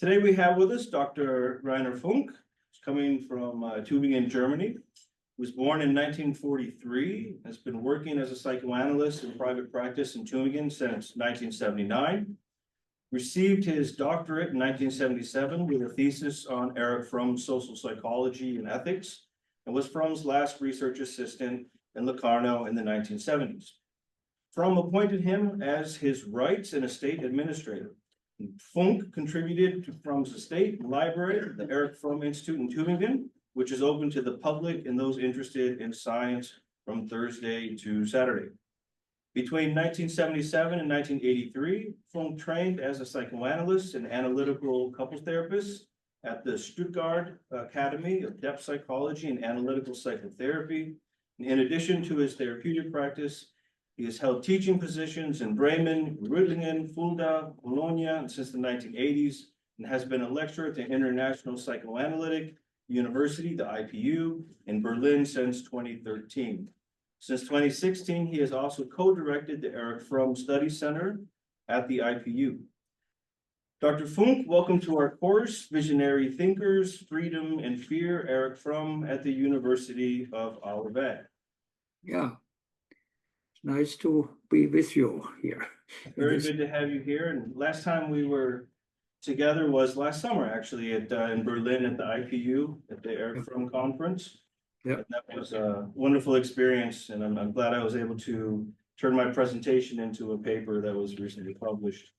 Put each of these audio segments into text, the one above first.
Today we have with us Dr. Rainer Funk, who's coming from Tübingen, Germany. He was born in 1943, has been working as a psychoanalyst in private practice in Tübingen since 1979. Received his doctorate in 1977 with a thesis on Erich Fromm's social psychology and ethics, and was Fromm's last research assistant in Locarno in the 1970s. Fromm appointed him as his rights and estate administrator. Funk contributed to Fromm's estate library, the Erich Fromm Institute in Tübingen, which is open to the public and those interested in science from Thursday to Saturday. Between 1977 and 1983, Funk trained as a psychoanalyst and analytical couples therapist at the Stuttgart Academy of Depth Psychology and Analytical Psychotherapy. In addition to his therapeutic practice, he has held teaching positions in Bremen, Reutlingen, Fulda, Bologna since the 1980s, and has been a lecturer at the International Psychoanalytic University, the IPU, in Berlin since 2013. Since 2016, he has also co-directed the Erich Fromm Study Center at the IPU. Dr. Funk, welcome to our course, Visionary Thinkers, Freedom and Fear, Erich Fromm at the University of Olivet. Yeah, it's nice to be with you here. Very good to have you here. And last time we were together was last summer, actually, in Berlin at the IPU at the Erich Fromm conference. Yeah, that was a wonderful experience, and I'm glad I was able to turn my presentation into a paper that was recently published.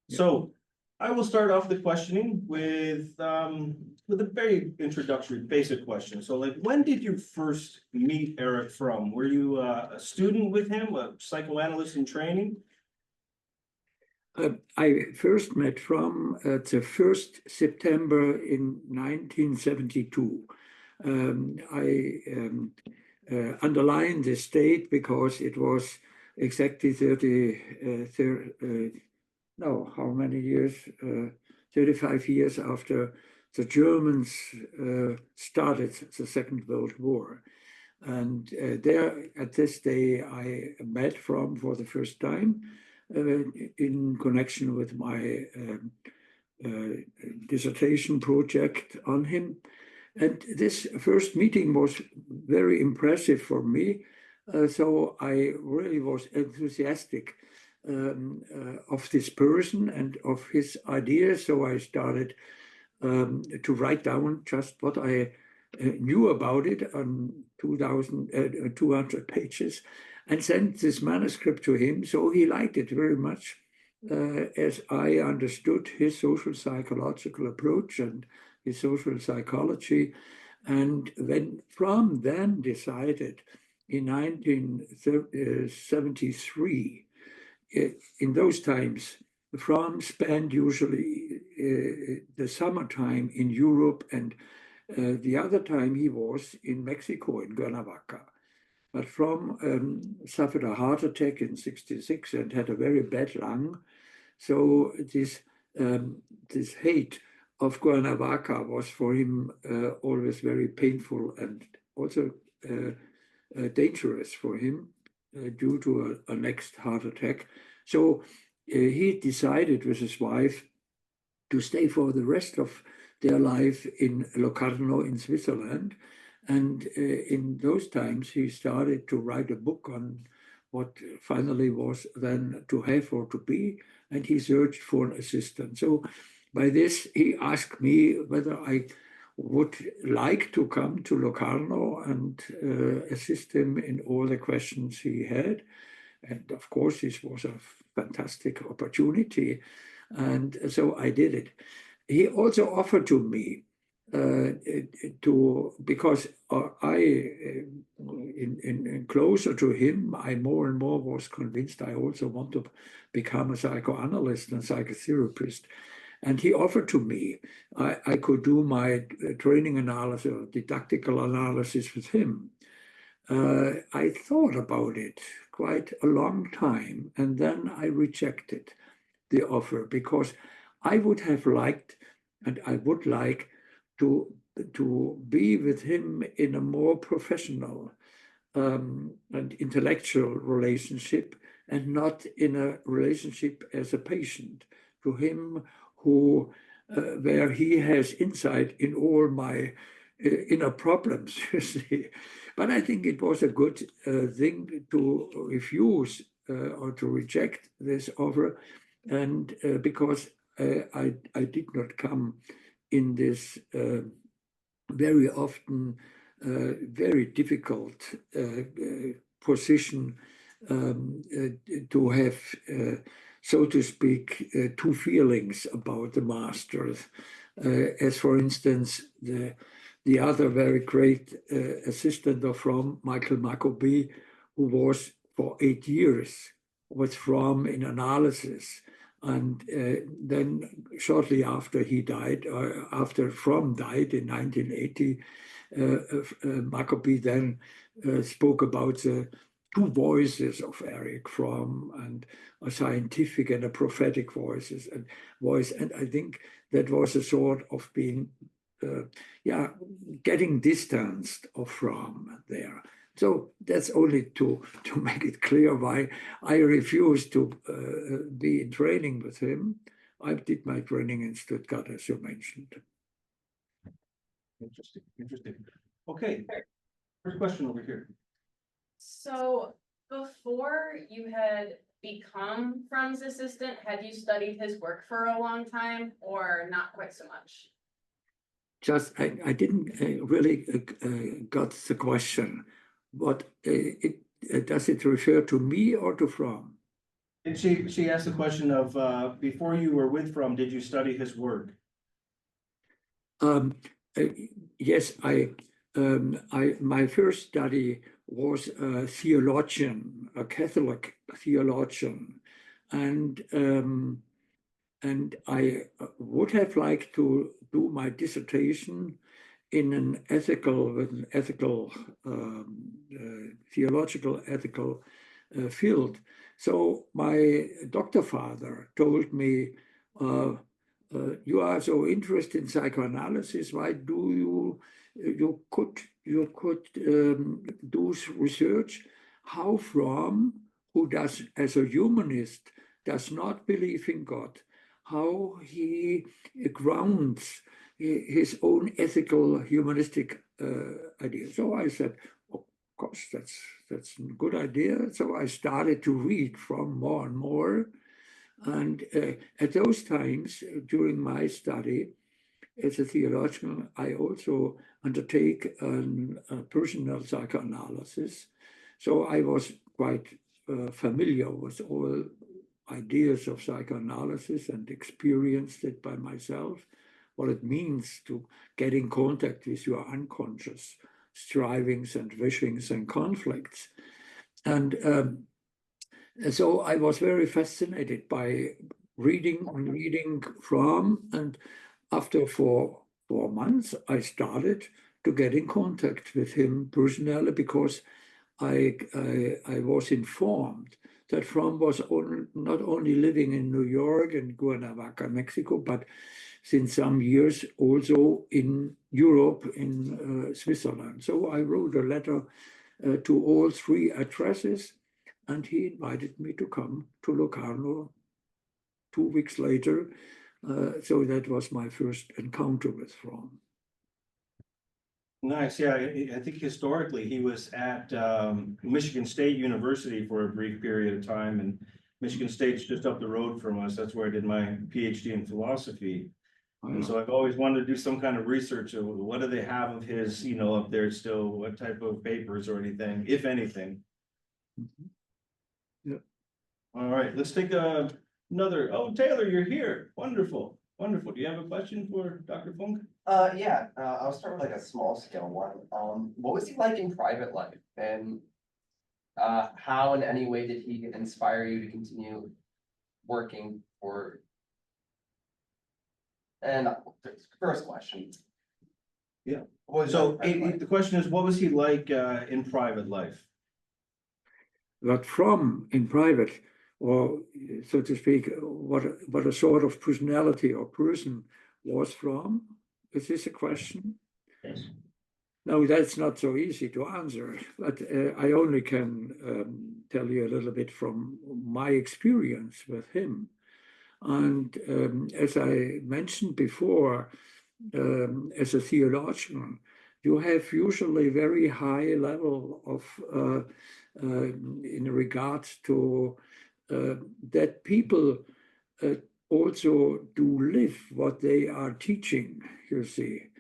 Yeah. So I will start off the questioning with a very introductory, basic question. So, like, when did you first meet Erich Fromm? Were you a student with him, a psychoanalyst in training? I first met Fromm the 1st September in 1972. I underline this date because it was exactly 35 years after the Germans started the Second World War. And there, at this day, I met Fromm for the first time in connection with my dissertation project on him. And this first meeting was very impressive for me. So I really was enthusiastic of this person and of his ideas. So I started to write down just what I knew about it on 200 pages and sent this manuscript to him. So he liked it very much, as I understood his social psychological approach and his social psychology. And when Fromm then decided in 1973, in those times, Fromm spent usually the summertime in Europe, and the other time he was in Mexico, in Cuernavaca. But Fromm suffered a heart attack in '66 and had a very bad lung. So this hate of Cuernavaca was for him always very painful and also dangerous for him due to a next heart attack. So he decided with his wife to stay for the rest of their life in Locarno in Switzerland. And in those times, he started to write a book on what finally was then to have or to be, and he searched for an assistant. So by this, he asked me whether I would like to come to Locarno and assist him in all the questions he had. And of course, this was a fantastic opportunity. And so I did it. He also offered to me because in closer to him, I more and more was convinced I also want to become a psychoanalyst and psychotherapist. And he offered to me, I could do my training analysis or didactical analysis with him. I thought about it quite a long time, and then I rejected the offer because I would have liked, and I would like to be with him in a more professional and intellectual relationship, and not in a relationship as a patient. To him, where he has insight in all my inner problems, you see. But I think it was a good thing to refuse or to reject this offer, and because I did not come in this very often very difficult position to have, so to speak, two feelings about the masters. As for instance, the other very great assistant of Fromm, Michael Maccabee, who was for 8 years with Fromm in analysis. And then shortly after he died, or after Fromm died in 1980, Maccabee then spoke about the two voices of Erich Fromm, and a scientific and a prophetic voice. And I think that was a sort of being, getting distanced of Fromm there. So that's only to make it clear why I refused to be in training with him. I did my training in Stuttgart, as you mentioned. Interesting, interesting. Okay, first question over here. So before you had become Fromm's assistant, had you studied his work for a long time or not quite so much? Just, I didn't really got the question. But does it refer to me or to Fromm? And she asked the question of before you were with Fromm, did you study his work? Yes, my first study was a theologian, a Catholic theologian, and I would have liked to do my dissertation in an theological ethical field. So my doctor father told me, you are so interested in psychoanalysis, why do you could do research how Fromm, who does as a humanist does not believe in God, how he grounds his own ethical humanistic idea. So I said, of course, that's a good idea. So I started to read Fromm more and more. And at those times, during my study as a theologian, I also undertake a personal psychoanalysis. So I was quite familiar with all ideas of psychoanalysis and experienced it by myself, what it means to get in contact with your unconscious strivings and wishings and conflicts. And so I was very fascinated by reading Fromm, and after 4 months, I started to get in contact with him personally, because I was informed that Fromm was not only living in New York and Cuernavaca, Mexico, but since some years also in Europe, in Switzerland. So I wrote a letter to all 3 addresses, and he invited me to come to Locarno 2 weeks later. So that was my first encounter with Fromm. Nice, yeah, I think historically he was at Michigan State University for a brief period of time, and Michigan State's just up the road from us. That's where I did my Ph.D. in philosophy. And so I've always wanted to do some kind of research of what do they have of his, up there still, what type of papers or anything, if anything. Yeah. All right, let's take another. Oh, Taylor, you're here. Wonderful, wonderful. Do you have a question for Dr. Funk? Yeah, I'll start with like a small scale one. What was he like in private life, and how in any way did he inspire you to continue working for? And first question. Yeah. So the question is, what was he like in private life? But Fromm in private, or so to speak, what a sort of personality or person was Fromm? Is this a question? Yes. No, that's not so easy to answer, but I only can tell you a little bit from my experience with him. And as I mentioned before, as a theologian, you have usually very high level of in regards to that people also do live what they are teaching, you see.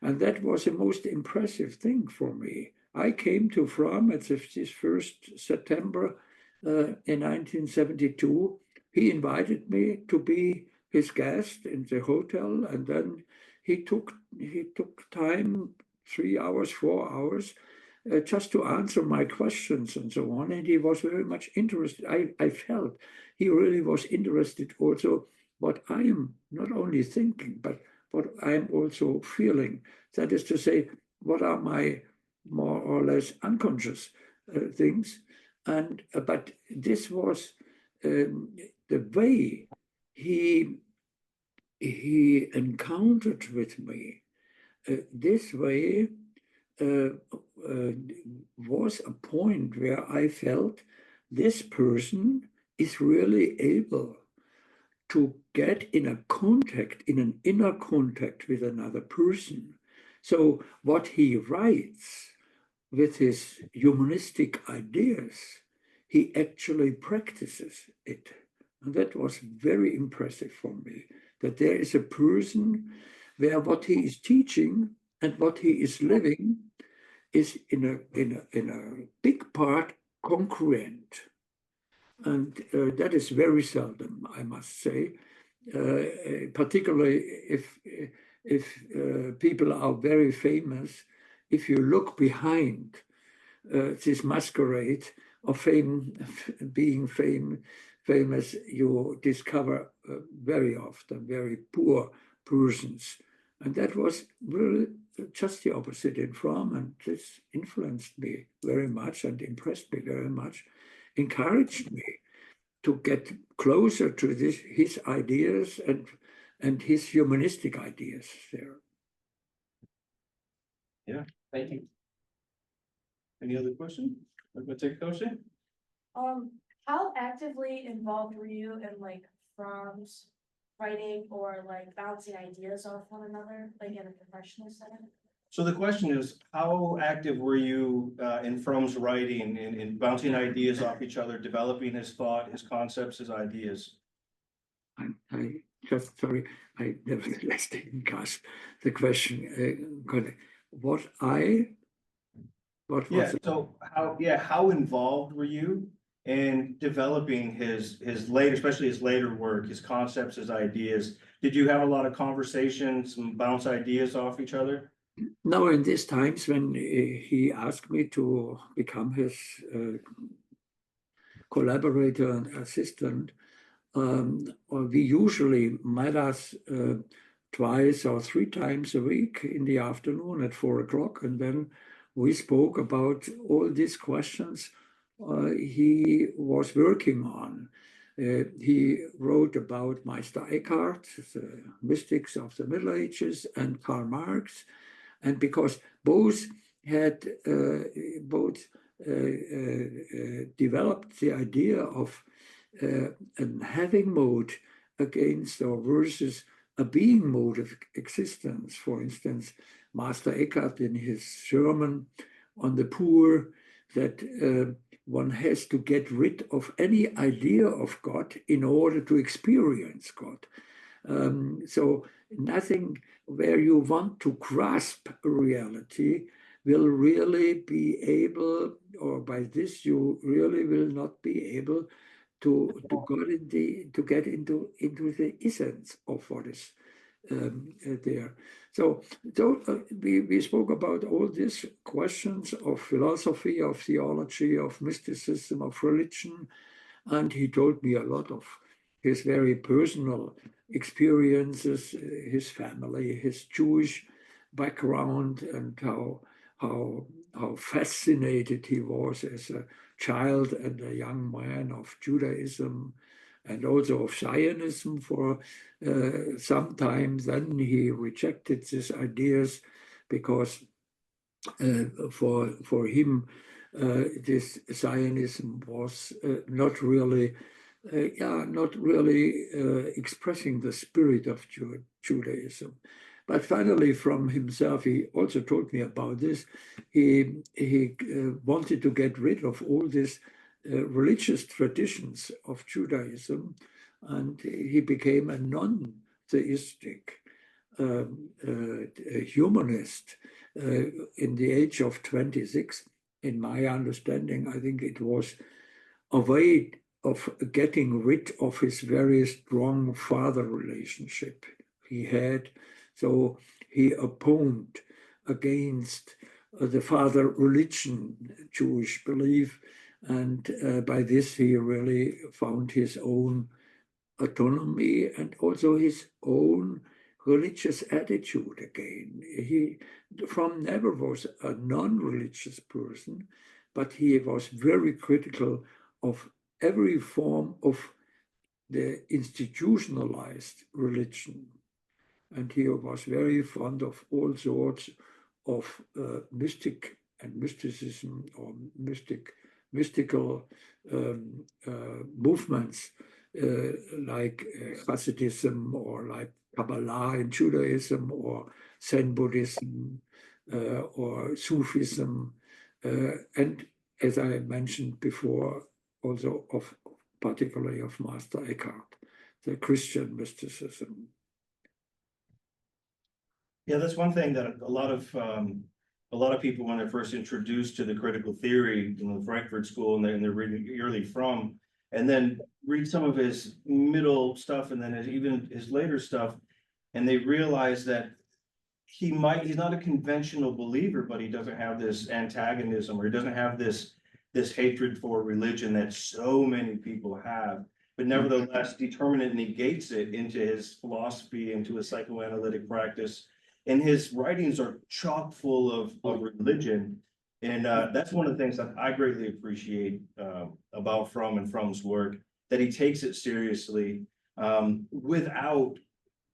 And that was the most impressive thing for me. I came to Fromm at this 1st September in 1972. He invited me to be his guest in the hotel, and then he took time, 3 hours, 4 hours, just to answer my questions and so on. And he was very much interested. I felt he really was interested also what I am not only thinking, but what I am also feeling. That is to say, what are my more or less unconscious things? And but this was the way he encountered with me. This way was a point where I felt this person is really able to get in a contact, in an inner contact with another person. So what he writes with his humanistic ideas, he actually practices it. And that was very impressive for me, that there is a person where what he is teaching and what he is living is in a big part congruent. And that is very seldom, I must say, particularly if people are very famous. If you look behind this masquerade of being famous, you discover very often very poor persons. And that was really just the opposite in Fromm, and this influenced me very much and impressed me very much, encouraged me to get closer to his ideas and his humanistic ideas there. Yeah. Thank you. Any other question? I'm gonna take a question. How actively involved were you in like Fromm's writing or like bouncing ideas off one another, like in a professional setting? So the question is, how active were you in Fromm's writing, in bouncing ideas off each other, developing his thought, his concepts, his ideas? I just, sorry, I nevertheless didn't grasp the question. What was Yeah, it? so how involved were you in developing his later, especially his later work, his concepts, his ideas? Did you have a lot of conversations and bounce ideas off each other? Now, in these times when he asked me to become his collaborator and assistant, we usually met us twice or 3 times a week in the afternoon at 4 o'clock, and then we spoke about all these questions he was working on. He wrote about Meister Eckhart, the mystics of the Middle Ages, and Karl Marx, and because both had developed the idea of a having mode against or versus a being mode of existence. For instance, Master Eckhart in his sermon on the poor, that one has to get rid of any idea of God in order to experience God. So nothing where you want to grasp reality will really be able, or by this you really will not be able to get into the essence of what is there. So we spoke about all these questions of philosophy, of theology, of mysticism, of religion, and he told me a lot of his very personal experiences, his family, his Jewish background, and how fascinated he was as a child and a young man of Judaism and also of Zionism for some time. Then he rejected these ideas because for him this Zionism was not really yeah, not really expressing the spirit of Judaism. But finally, from himself, he also told me about this. He wanted to get rid of all these religious traditions of Judaism, and he became a non-theistic humanist in the age of 26. In my understanding, I think it was a way of getting rid of his very strong father relationship he had. So he opponed against the father religion, Jewish belief, and by this he really found his own autonomy and also his own religious attitude again. Fromm never was a non-religious person, but he was very critical of every form of the institutionalized religion. And he was very fond of all sorts of mystic and mysticism or mystical movements like Hasidism or like Kabbalah in Judaism or Zen Buddhism or Sufism. And as I mentioned before, also particularly of Master Eckhart, the Christian mysticism. Yeah, that's one thing that a lot of people, when they're first introduced to the critical theory in the Frankfurt School, and they're reading early Fromm, and then read some of his middle stuff, and then even his later stuff, and they realize that he's not a conventional believer, but he doesn't have this antagonism, or he doesn't have this hatred for religion that so many people have, but nevertheless determinate negates it into his philosophy, into his psychoanalytic practice. And his writings are chock full of religion. And that's one of the things that I greatly appreciate about Fromm and Fromm's work, that he takes it seriously without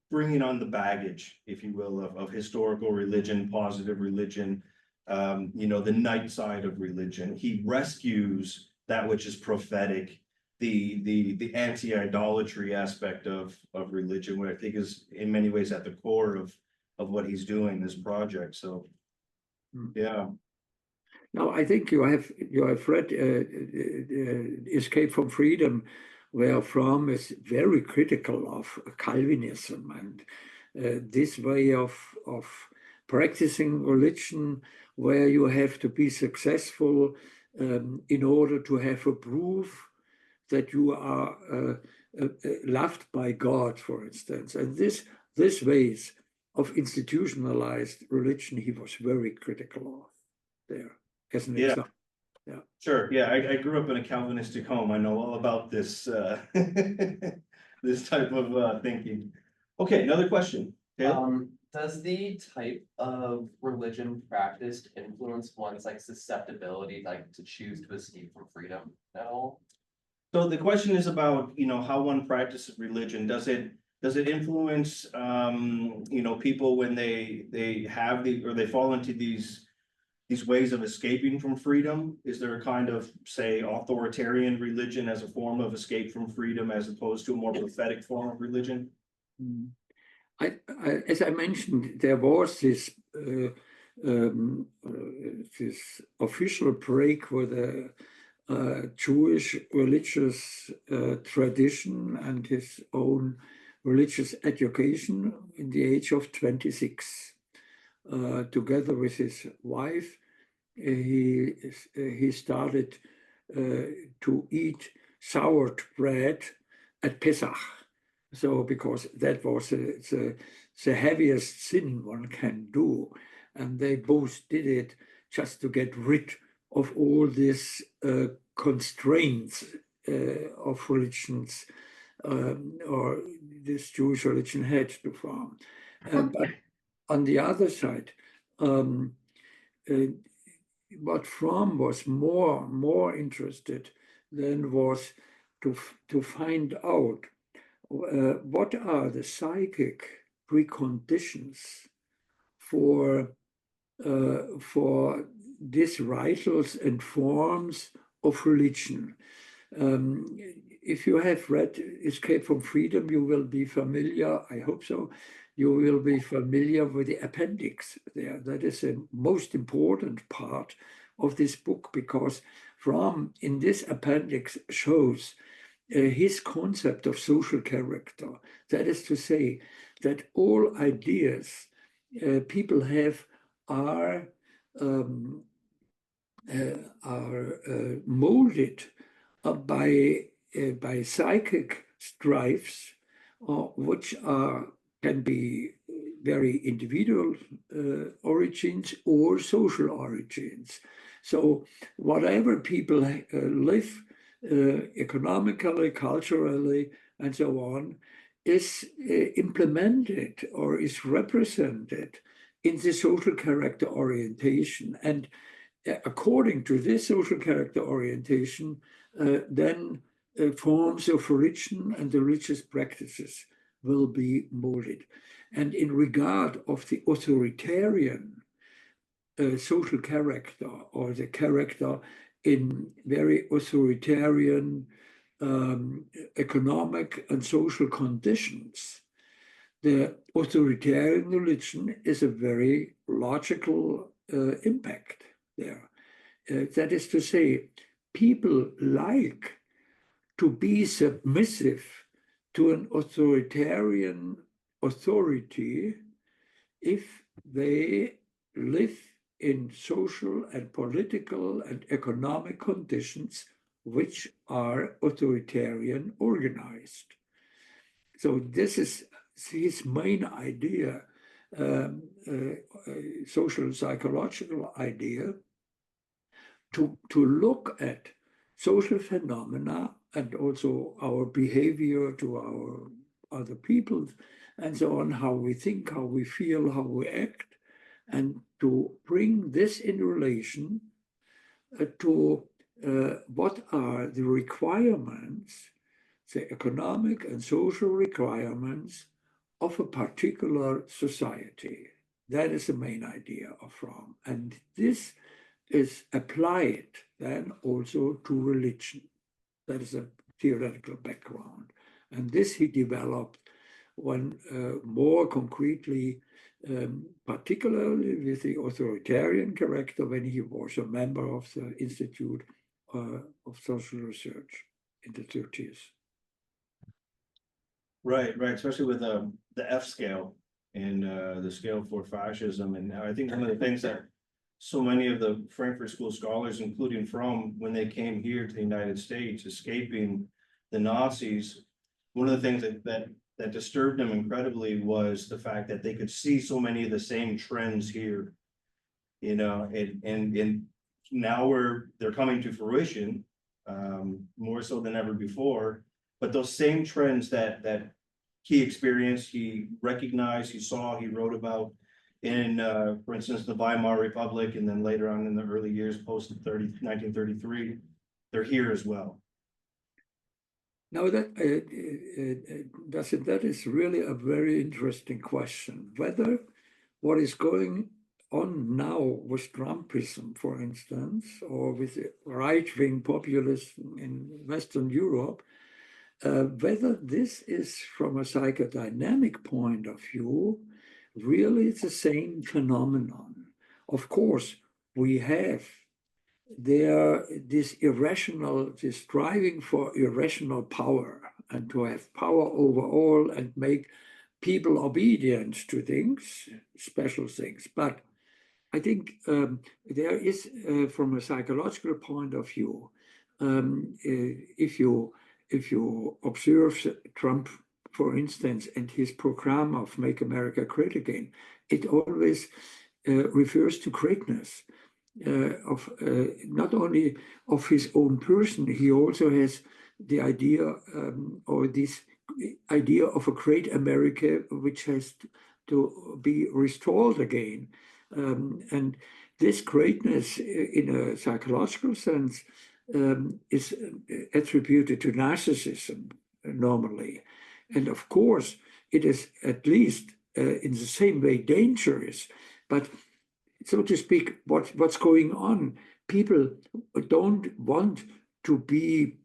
bringing on the baggage, if you will, of historical religion, positive religion, the night side of religion. He rescues that which is prophetic, the anti-idolatry aspect of religion, what I think is in many ways at the core of what he's doing in this project. So, yeah. Now, I think you have read Escape from Freedom, where Fromm is very critical of Calvinism and this way of practicing religion, where you have to be successful in order to have a proof that you are loved by God, for instance. And this ways of institutionalized religion, he was very critical of there, as an example. Yeah. Sure. Yeah, I grew up in a Calvinistic home. I know all about this this type of thinking. Okay, another question. Does the type of religion practiced influence one's susceptibility to choose to escape from freedom at all? So the question is about, how one practices religion. Does it influence people when they have or they fall into these ways of escaping from freedom? Is there a kind of, say, authoritarian religion as a form of escape from freedom, as opposed to a more prophetic form of religion? As I mentioned, there was this official break with the Jewish religious tradition and his own religious education in the age of 26. Together with his wife, he started to eat soured bread at Pesach. So because that was the heaviest sin one can do. And they both did it just to get rid of all these constraints of religions or this Jewish religion had to form. But on the other side, what Fromm was more interested then was to find out what are the psychic preconditions for these rituals and forms of religion. If you have read Escape from Freedom, you will be familiar, I hope so, you will be familiar with the appendix there. That is the most important part of this book, because Fromm in this appendix shows his concept of social character. That is to say that all ideas people have are molded by psychic strives, which can be very individual origins or social origins. So whatever people live economically, culturally, and so on, is implemented or is represented in the social character orientation. And according to this social character orientation, then forms of religion and the religious practices will be molded. And in regard of the authoritarian social character, or the character in very authoritarian economic and social conditions, the authoritarian religion is a very logical impact there. That is to say, people like to be submissive to an authoritarian authority if they live in social and political and economic conditions which are authoritarian organized. So this is his main idea, social psychological idea, to look at social phenomena and also our behavior to our other people and so on, how we think, how we feel, how we act, and to bring this in relation to what are the requirements, the economic and social requirements of a particular society. That is the main idea of Fromm. And this is applied then also to religion. That is a theoretical background. And this he developed when more concretely, particularly with the authoritarian character, when he was a member of the Institute of Social Research in the 30s. Right, especially with the F scale and the scale for fascism. And I think one of the things that so many of the Frankfurt School scholars, including Fromm, when they came here to the United States, escaping the Nazis, one of the things that disturbed them incredibly was the fact that they could see so many of the same trends here, you know, and now they're coming to fruition, more so than ever before. But those same trends that he experienced, he recognized, he saw, he wrote about in, for instance, the Weimar Republic, and then later on in the early years post 1933, they're here as well. Now that is really a very interesting question. Whether what is going on now with Trumpism, for instance, or with right-wing populism in Western Europe, whether this is from a psychodynamic point of view, really the same phenomenon. Of course, we have this striving for irrational power, and to have power over all and make people obedient to things, special things. But I think there is, from a psychological point of view, if you observe Trump, for instance, and his program of Make America Great Again, it always refers to greatness of not only of his own person. He also has the idea or this idea of a great America which has to be restored again. And this greatness in a psychological sense is attributed to narcissism normally. And of course, it is at least in the same way dangerous. But so to speak, what's going on, people don't want to be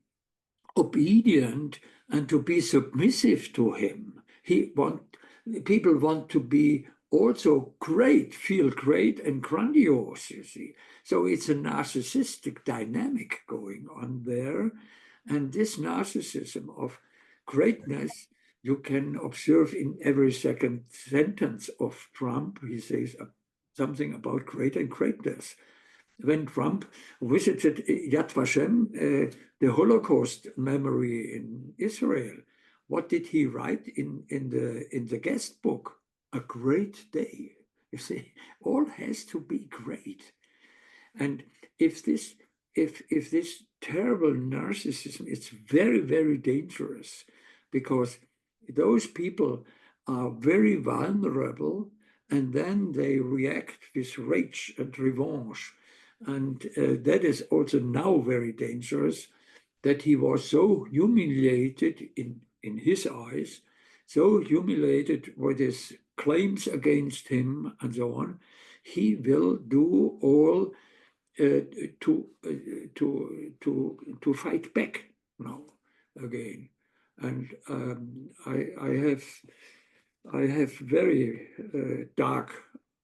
obedient and to be submissive to him. People want to be also great, feel great and grandiose, you see. So it's a narcissistic dynamic going on there. And this narcissism of greatness, you can observe in every second sentence of Trump. He says something about great and greatness. When Trump visited Yad Vashem, the Holocaust memory in Israel, what did he write in the guest book? A great day. You see, all has to be great. And if this terrible narcissism, it's very, very dangerous, because those people are very vulnerable, and then they react with rage and revenge. And that is also now very dangerous, that he was so humiliated in his eyes, so humiliated with his claims against him and so on. He will do all to fight back now again. And I have very dark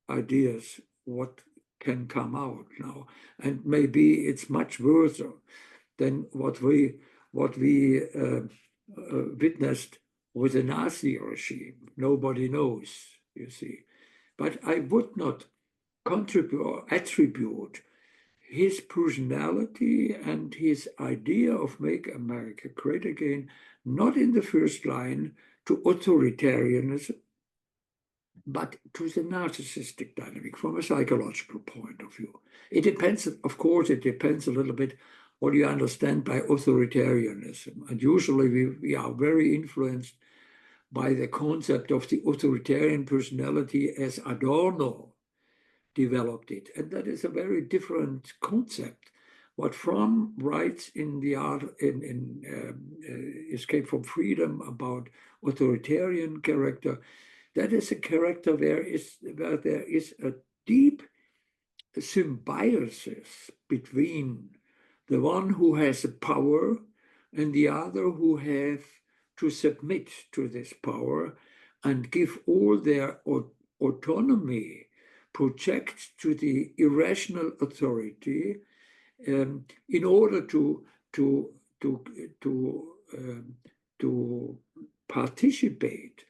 ideas what can come out now, and maybe it's much worse than what we witnessed with the Nazi regime. Nobody knows, you see. But I would not contribute or attribute his personality and his idea of make America great again, not in the first line to authoritarianism, but to the narcissistic dynamic from a psychological point of view. It depends, of course, it depends a little bit what you understand by authoritarianism. And usually we are very influenced by the concept of the authoritarian personality as Adorno developed it. And that is a very different concept. What Fromm writes in the art in Escape from Freedom about authoritarian character, that is a character where there is a deep symbiosis between the one who has the power and the other who have to submit to this power and give all their autonomy, project to the irrational authority in order to participate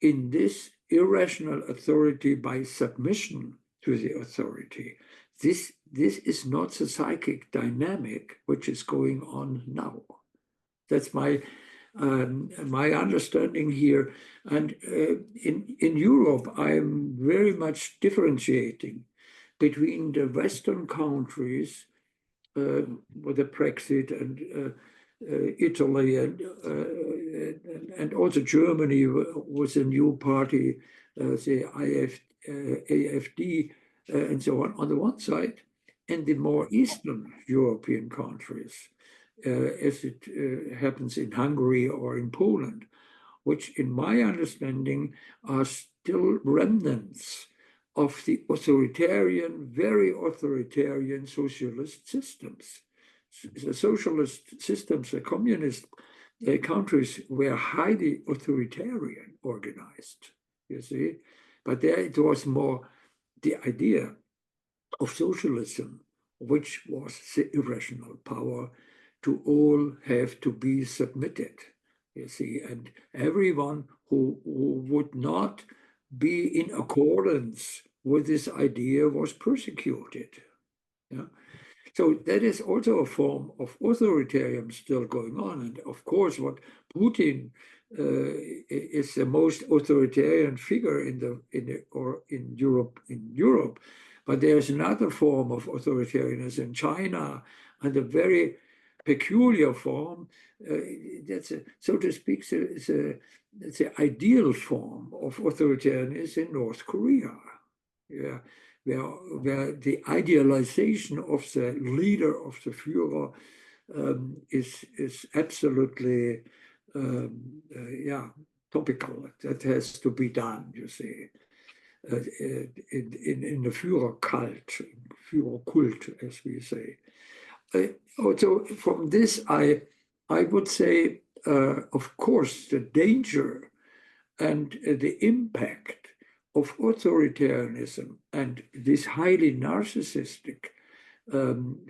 in this irrational authority by submission to the authority. This is not the psychic dynamic which is going on now. That's my understanding here. And in Europe, I'm very much differentiating between the Western countries with the Brexit and Italy and also Germany was a new party, the AfD and so on the one side, and the more Eastern European countries, as it happens in Hungary or in Poland, which in my understanding are still remnants of the authoritarian, very authoritarian socialist systems. The socialist systems, the communist countries were highly authoritarian organized, you see. But there it was more the idea of socialism, which was the irrational power to all have to be submitted, you see. And everyone who would not be in accordance with this idea was persecuted. Yeah? So that is also a form of authoritarianism still going on. And of course, what Putin is the most authoritarian figure in Europe. But there's another form of authoritarianism in China, and a very peculiar form. That's so to speak, it's an ideal form of authoritarianism in North Korea. Yeah. Where the idealization of the leader of the Führer is absolutely topical. That has to be done, you see, in the Führer cult, as we say. Also, from this, I I would say, of course, the danger and the impact of authoritarianism and these highly narcissistic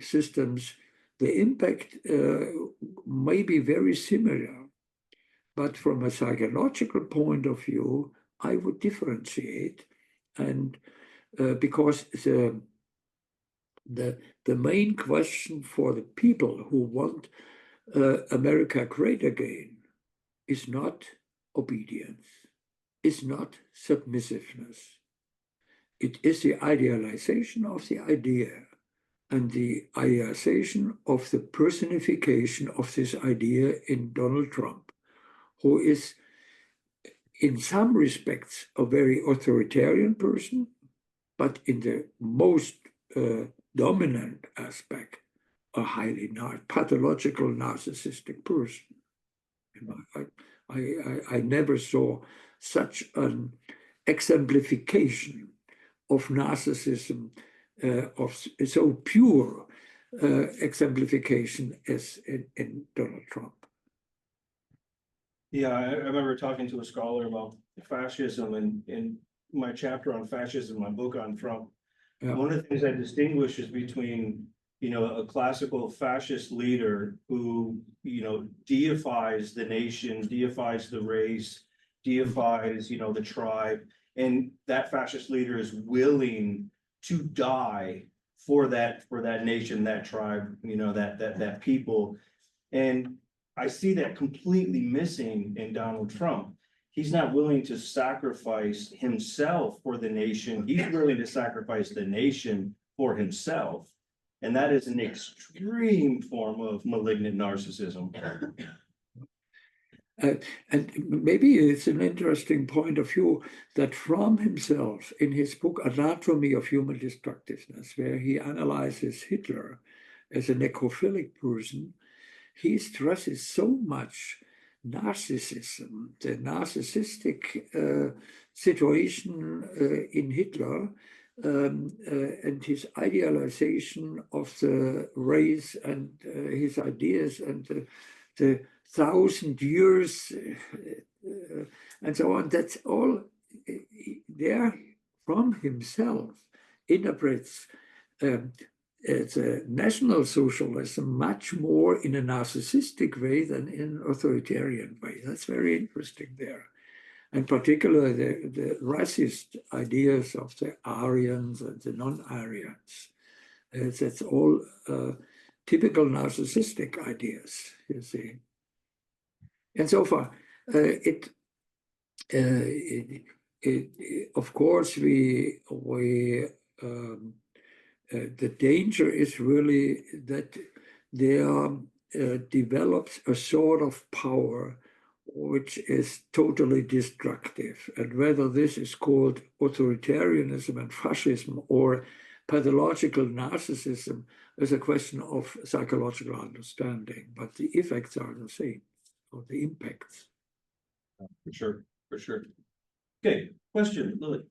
systems, the impact may be very similar. But from a psychological point of view, I would differentiate, and because the main question for the people who want America great again is not obedience, is not submissiveness. It is the idealization of the idea and the idealization of the personification of this idea in Donald Trump, who is in some respects a very authoritarian person, but in the most dominant aspect, a highly pathological narcissistic person. I never saw such an exemplification of narcissism, of so pure exemplification as in Donald Trump. Yeah, I remember talking to a scholar about fascism and in my chapter on fascism, my book on Trump. Yeah. One of the things I distinguish is between, a classical fascist leader who, deifies the nation, deifies the race, deifies, the tribe. And that fascist leader is willing to die for that nation, that tribe, that people. And I see that completely missing in Donald Trump. He's not willing to sacrifice himself for the nation. He's willing to sacrifice the nation for himself. And that is an extreme form of malignant narcissism. And maybe it's an interesting point of view that Fromm himself, in his book Anatomy of Human Destructiveness, where he analyzes Hitler as a necrophilic person, he stresses so much narcissism, the narcissistic situation in Hitler, and his idealization of the race and his ideas and the 1,000 years and so on. That's all there from himself interprets it's a national socialism much more in a narcissistic way than in an authoritarian way. That's very interesting there. And particularly the racist ideas of the Aryans and the non-Aryans. That's all typical narcissistic ideas, you see. And so far, of course, the danger is really that there develops a sort of power which is totally destructive. And whether this is called authoritarianism and fascism or pathological narcissism is a question of psychological understanding, but the effects are the same, or the impacts. For sure. Okay, question, Lily.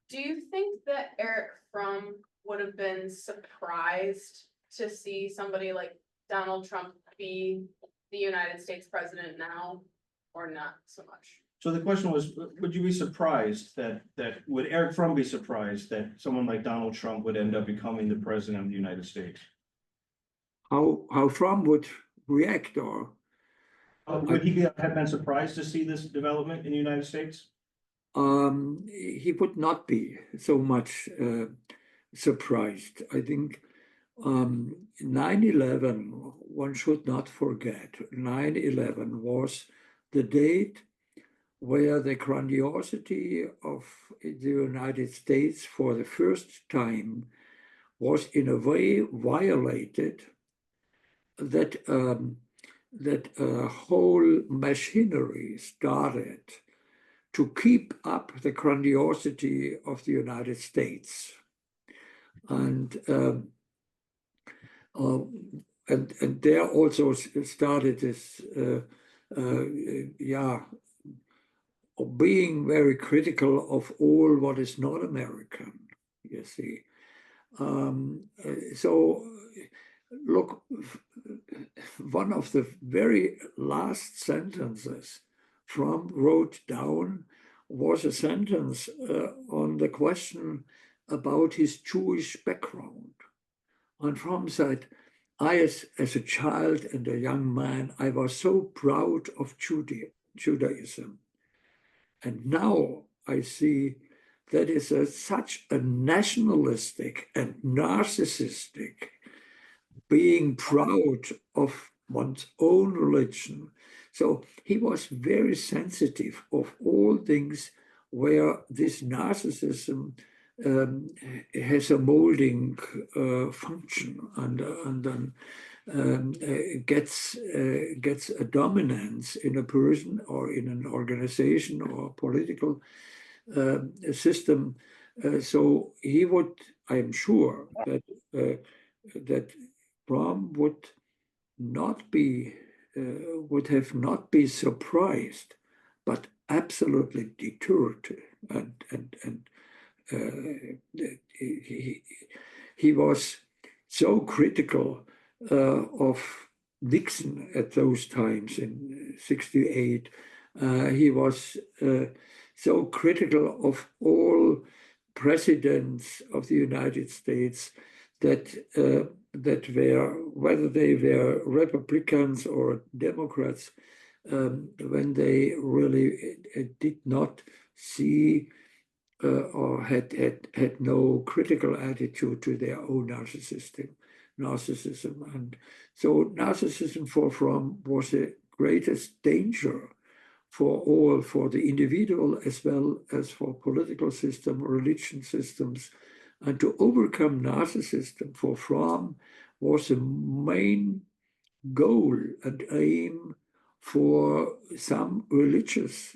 Do you think that Erich Fromm would have been surprised to see somebody like Donald Trump be the United States president now, or not so much? So the question was, would you be surprised would Erich Fromm be surprised that someone like Donald Trump would end up becoming the president of the United States? How Fromm would react, or? Would he have been surprised to see this development in the United States? He would not be so much surprised. I think 9/11, one should not forget, 9/11 was the date where the grandiosity of the United States for the first time was in a way violated, that a whole machinery started to keep up the grandiosity of the United States. And there also started this, being very critical of all what is not American, you see. So look, one of the very last sentences Fromm wrote down was a sentence on the question about his Jewish background. And Fromm said, as a child and a young man, I was so proud of Judaism. And now I see that is such a nationalistic and narcissistic being proud of one's own religion. So he was very sensitive of all things where this narcissism has a molding function and then gets a dominance in a person or in an organization or political system. So he would, I'm sure that Fromm would have not been surprised, but absolutely deterred, and he was so critical of Nixon at those times in '68. He was so critical of all presidents of the United States that were, whether they were Republicans or Democrats, when they really did not see or had no critical attitude to their own narcissism. And so narcissism for Fromm was the greatest danger for the individual as well as for political system, religion systems. And to overcome narcissism for Fromm was the main goal and aim for some religious,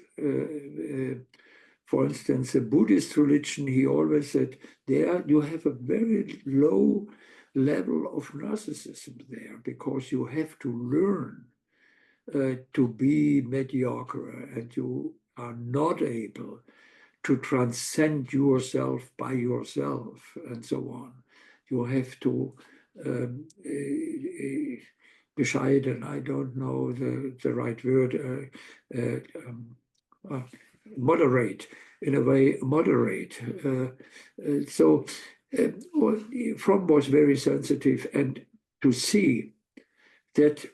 for instance, a Buddhist religion. He always said, there you have a very low level of narcissism there because you have to learn to be mediocre, and you are not able to transcend yourself by yourself and so on. You have to bescheiden, I don't know the right word, moderate, in a way, moderate. So Fromm was very sensitive, and to see that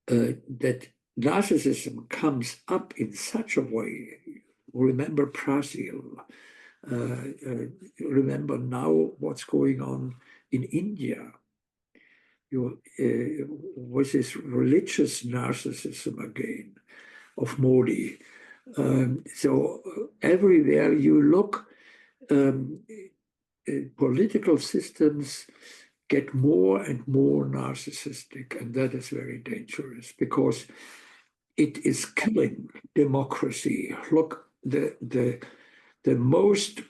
that narcissism comes up in such a way. Remember Brazil. Remember now what's going on in India. With this religious narcissism again of Modi. So everywhere you look, political systems get more and more narcissistic, and that is very dangerous because it is killing democracy. Look, the most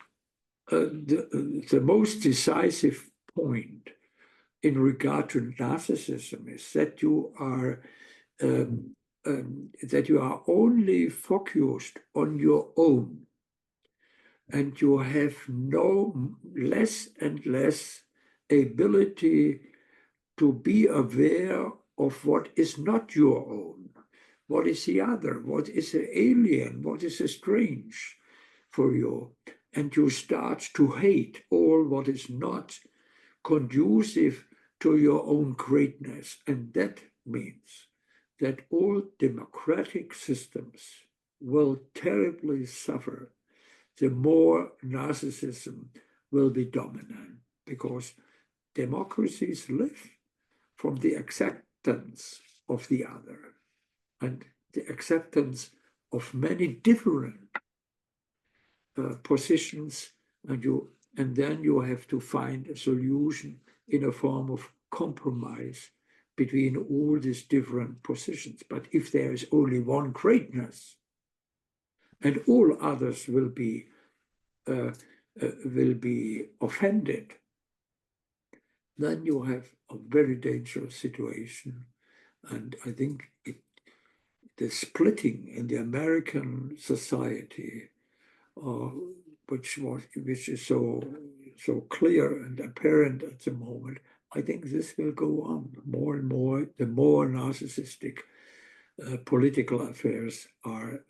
decisive point in regard to narcissism is that you are only focused on your own, and you have no less and less ability to be aware of what is not your own, what is the other, what is the alien, what is the strange for you, and you start to hate all what is not conducive to your own greatness. And that means that all democratic systems will terribly suffer the more narcissism will be dominant, because democracies live from the acceptance of the other and the acceptance of many different positions, and then you have to find a solution in a form of compromise between all these different positions. But if there is only one greatness, and all others will be offended, then you have a very dangerous situation. And I think the splitting in the American society, which is so clear and apparent at the moment, I think this will go on more and more, the more narcissistic political affairs are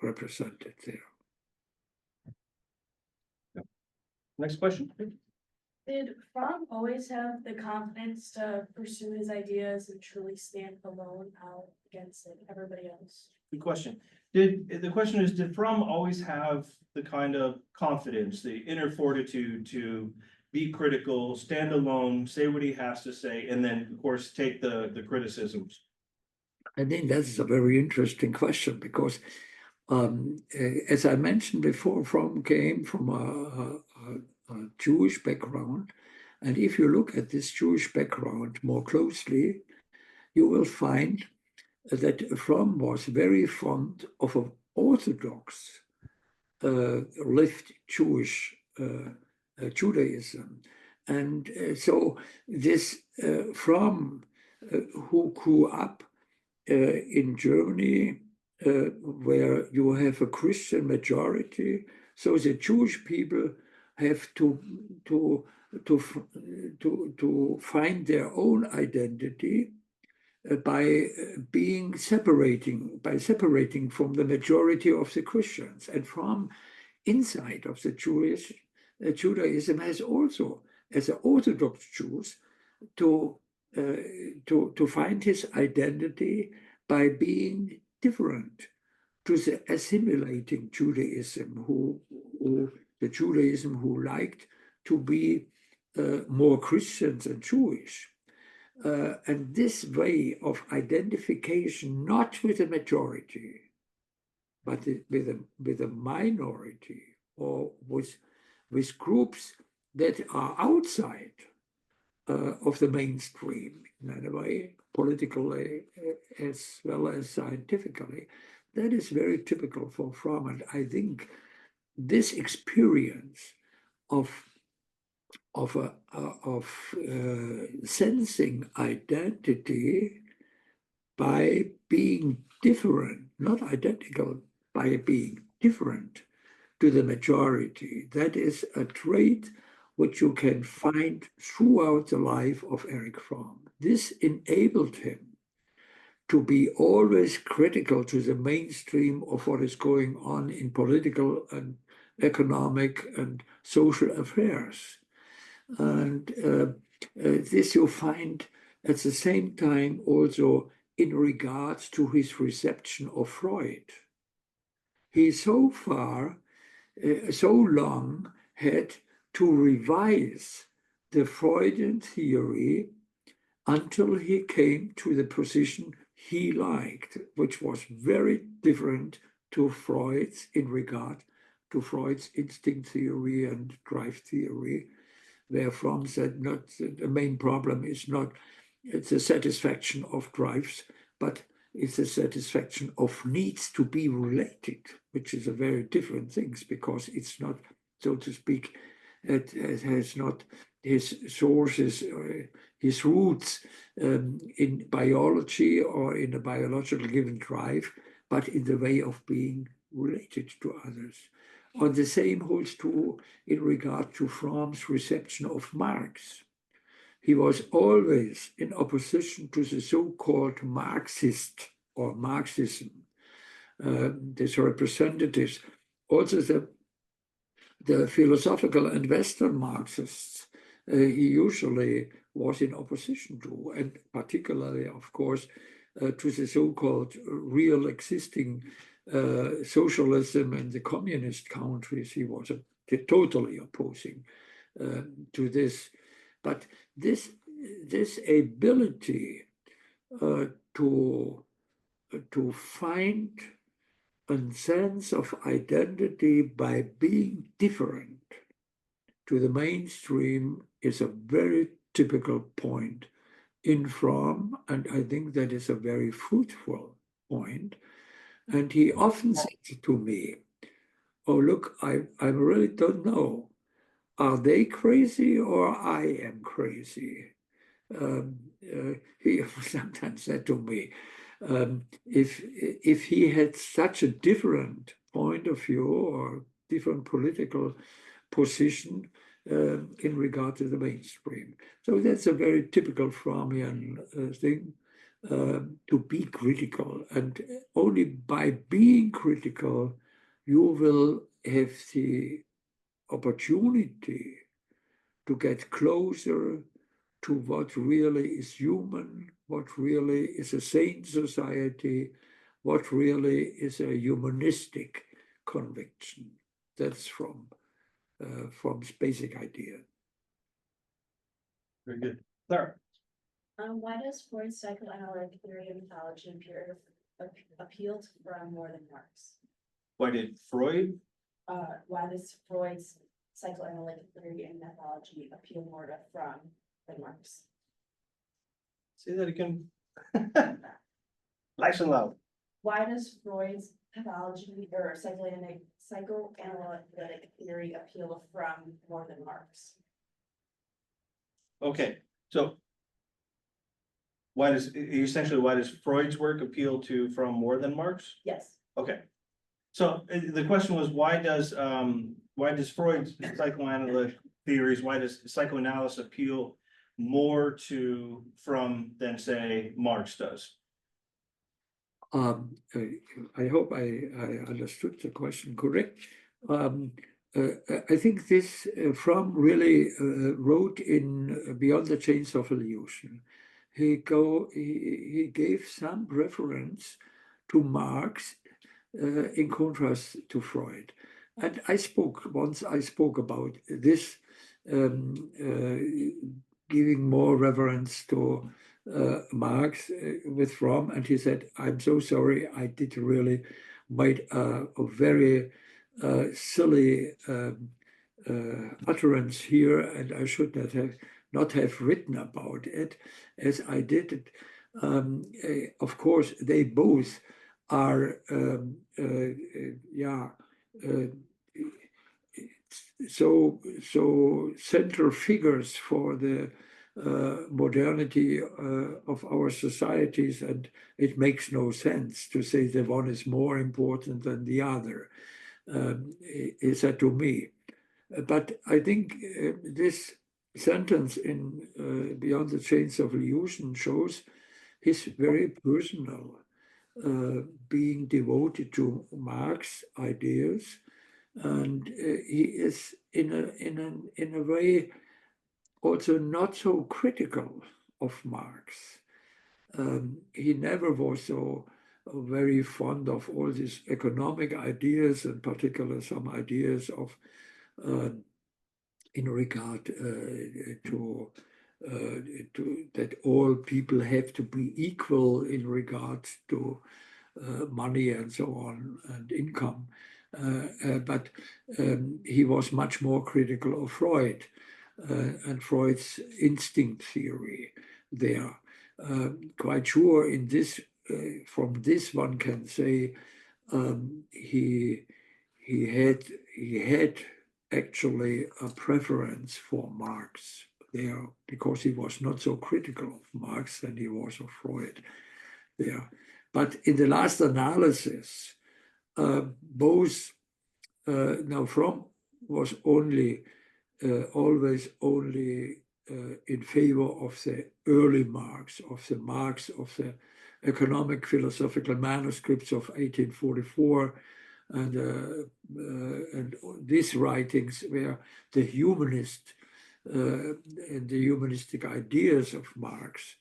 represented there. Next question. Did Fromm always have the confidence to pursue his ideas and truly stand alone out against everybody else? Good question. The question is, did Fromm always have the kind of confidence, the inner fortitude to be critical, stand alone, say what he has to say, and then, of course, take the criticisms? I think that's a very interesting question because, as I mentioned before, Fromm came from a Jewish background. And if you look at this Jewish background more closely, you will find that Fromm was very fond of an Orthodox lived Jewish Judaism. And so this Fromm, who grew up in Germany, where you have a Christian majority, so the Jewish people have to find their own identity by separating from the majority of the Christians. And from inside of the Jewish Judaism has also, as an Orthodox Jews, to find his identity by being different to the assimilating Judaism, the Judaism who liked to be more Christian than Jewish. And this way of identification, not with a majority, but with a minority, or with groups that are outside of the mainstream, in a way, politically as well as scientifically, that is very typical for Fromm. And I think this experience of sensing identity by being different, not identical, by being different to the majority, that is a trait which you can find throughout the life of Erich Fromm. This enabled him to be always critical to the mainstream of what is going on in political and economic and social affairs. And this you find at the same time also in regards to his reception of Freud. He so long had to revise the Freudian theory until he came to the position he liked, which was very different to Freud's in regard to Freud's instinct theory and drive theory, where Fromm said not the main problem is not the satisfaction of drives, but it's the satisfaction of needs to be related, which is a very different thing, because it's not, so to speak, it has not his sources, his roots in biology or in a biological given drive, but in the way of being related to others. And the same holds true in regard to Fromm's reception of Marx. He was always in opposition to the so-called Marxist or Marxism, these representatives, also the philosophical and Western Marxists, he usually was in opposition to, and particularly, of course, to the so-called real existing socialism in the communist countries. He was totally opposing to this. But this ability to find a sense of identity by being different to the mainstream is a very typical point in Fromm, and I think that is a very fruitful point. And he often said to me, "Oh, look, I really don't know. Are they crazy or I am crazy?" He sometimes said to me, if he had such a different point of view or different political position, in regard to the mainstream. So that's a very typical Frommian thing, to be critical. And only by being critical, you will have the opportunity to get closer to what really is human, what really is a sane society, what really is a humanistic conviction. That's Fromm's basic idea. Very good. Clara? Why does Freud's psychoanalytic theory of mythology appeal to Fromm more than Marx? Why did Freud? Why does Freud's psychoanalytic theory and methodology appeal more to Fromm than Marx? Say that again. Nice and loud. Why does Freud's pathology or psychoanalytic theory appeal to Fromm more than Marx? Okay, so why does Freud's work appeal to Fromm more than Marx? Yes. Okay. So the question was, why does Freud's psychoanalytic theories, why does psychoanalysis appeal more to Fromm than, say, Marx does? I hope I understood the question correct. I think this Fromm really wrote in Beyond the Chains of Illusion. He gave some reference to Marx in contrast to Freud. And I spoke about this, giving more reverence to Marx with Fromm, and he said, "I'm so sorry, I did really made a very silly utterance here, and I should not have written about it as I did it." Of course, they both are so central figures for the modernity of our societies, and it makes no sense to say that one is more important than the other. Is that to me? But I think this sentence in Beyond the Chains of Illusion shows his very personal being devoted to Marx ideas, and he is in a way also not so critical of Marx. He never was so very fond of all these economic ideas, in particular some ideas of in regard to that all people have to be equal in regard to money and so on and income. But he was much more critical of Freud and Freud's instinct theory there. Quite sure in this, from this one can say he had actually a preference for Marx there, because he was not so critical of Marx than he was of Freud there. But in the last analysis, both now Fromm was always only in favor of the early Marx, of the economic philosophical manuscripts of 1844, and these writings where the humanist and the humanistic ideas of Marx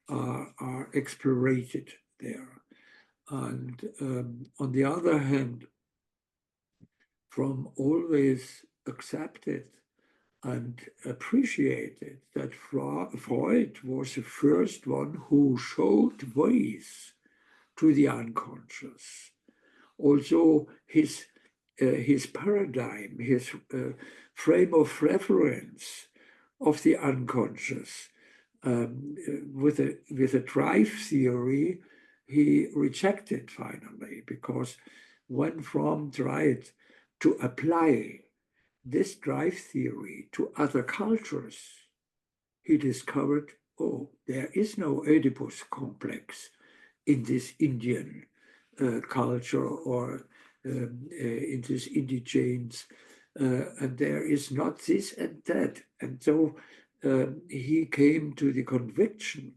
are explorated there. And on the other hand, Fromm always accepted and appreciated that Freud was the first one who showed ways to the unconscious. Also, his paradigm, his frame of reference of the unconscious, with a drive theory, he rejected finally, because when Fromm tried to apply this drive theory to other cultures, he discovered, oh, there is no Oedipus complex in this Indian culture or in these indigenes and there is not this and that. And so he came to the conviction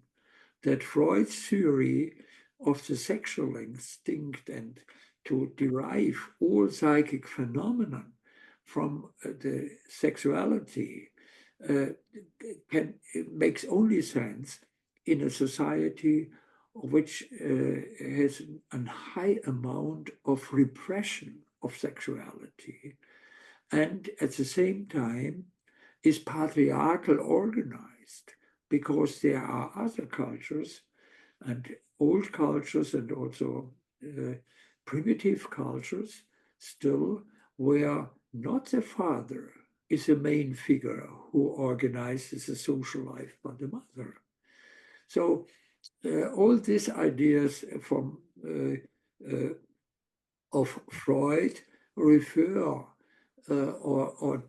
that Freud's theory of the sexual instinct and to derive all psychic phenomena from the sexuality it makes only sense in a society which has a high amount of repression of sexuality and at the same time is patriarchal organized, because there are other cultures and old cultures and also primitive cultures still where not the father is the main figure who organizes the social life, but the mother. So all these ideas from of Freud refer or were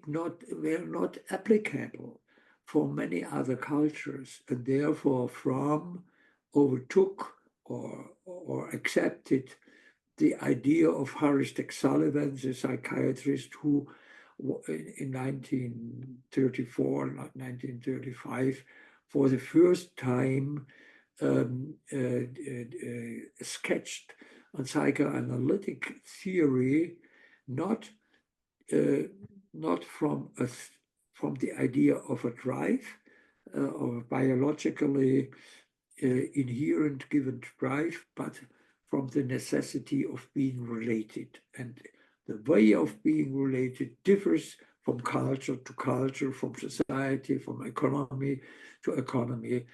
not applicable for many other cultures, and therefore Fromm overtook or accepted the idea of Heuristic Sullivan, the psychiatrist who in 1934, 1935, for the first time sketched a psychoanalytic theory, not from the idea of a drive, of a biologically inherent given drive, but from the necessity of being related. And the way of being related differs from culture to culture, from society, from economy to economy,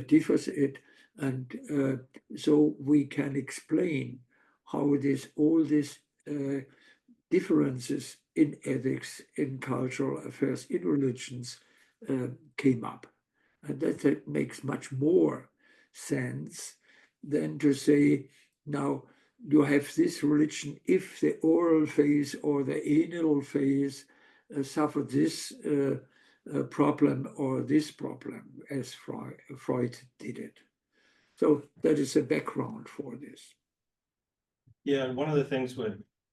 differs it. And so we can explain how all these differences in ethics, in cultural affairs, in religions came up. And that makes much more sense than to say, now you have this religion if the oral phase or the anal phase suffered this problem or this problem, as Freud did it. So that is a background for this. Yeah, one of the things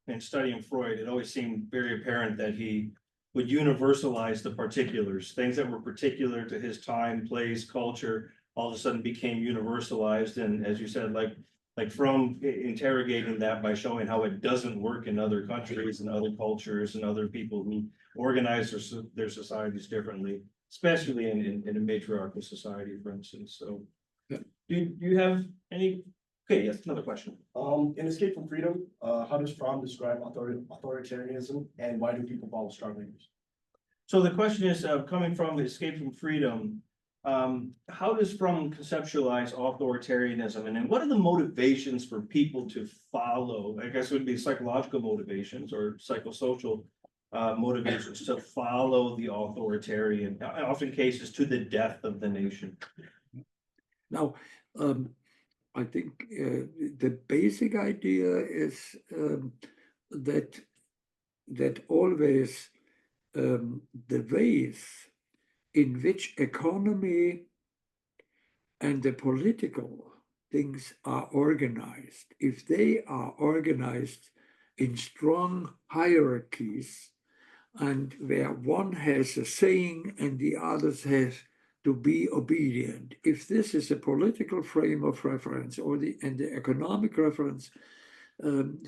in studying Freud, it always seemed very apparent that he would universalize the particulars, things that were particular to his time, place, culture, all of a sudden became universalized. And as you said, like Fromm interrogating that by showing how it doesn't work in other countries and other cultures and other people who organize their societies differently, especially in a matriarchal society, for instance. So yeah. Do you have any? Okay, yes, another question. In Escape from Freedom, how does Fromm describe authoritarianism, and why do people follow strong leaders? So the question is, coming from Escape from Freedom, how does Fromm conceptualize authoritarianism, and then what are the motivations for people to follow? I guess it would be psychological motivations or psychosocial motivations to follow the authoritarian, often cases to the death of the nation. Now, I think the basic idea is that always the ways in which economy and the political things are organized, if they are organized in strong hierarchies and where one has a saying and the others have to be obedient, if this is a political frame of reference or the economic reference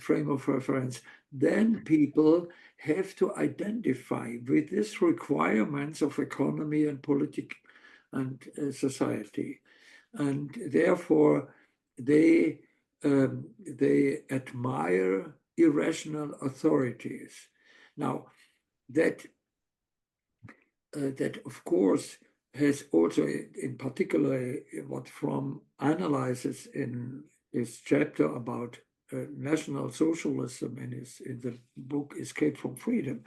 frame of reference, then people have to identify with these requirements of economy and politics and society. And therefore, they admire irrational authorities. Now, that of course has also, in particular, what Fromm analyzes in his chapter about National Socialism in the book Escape from Freedom,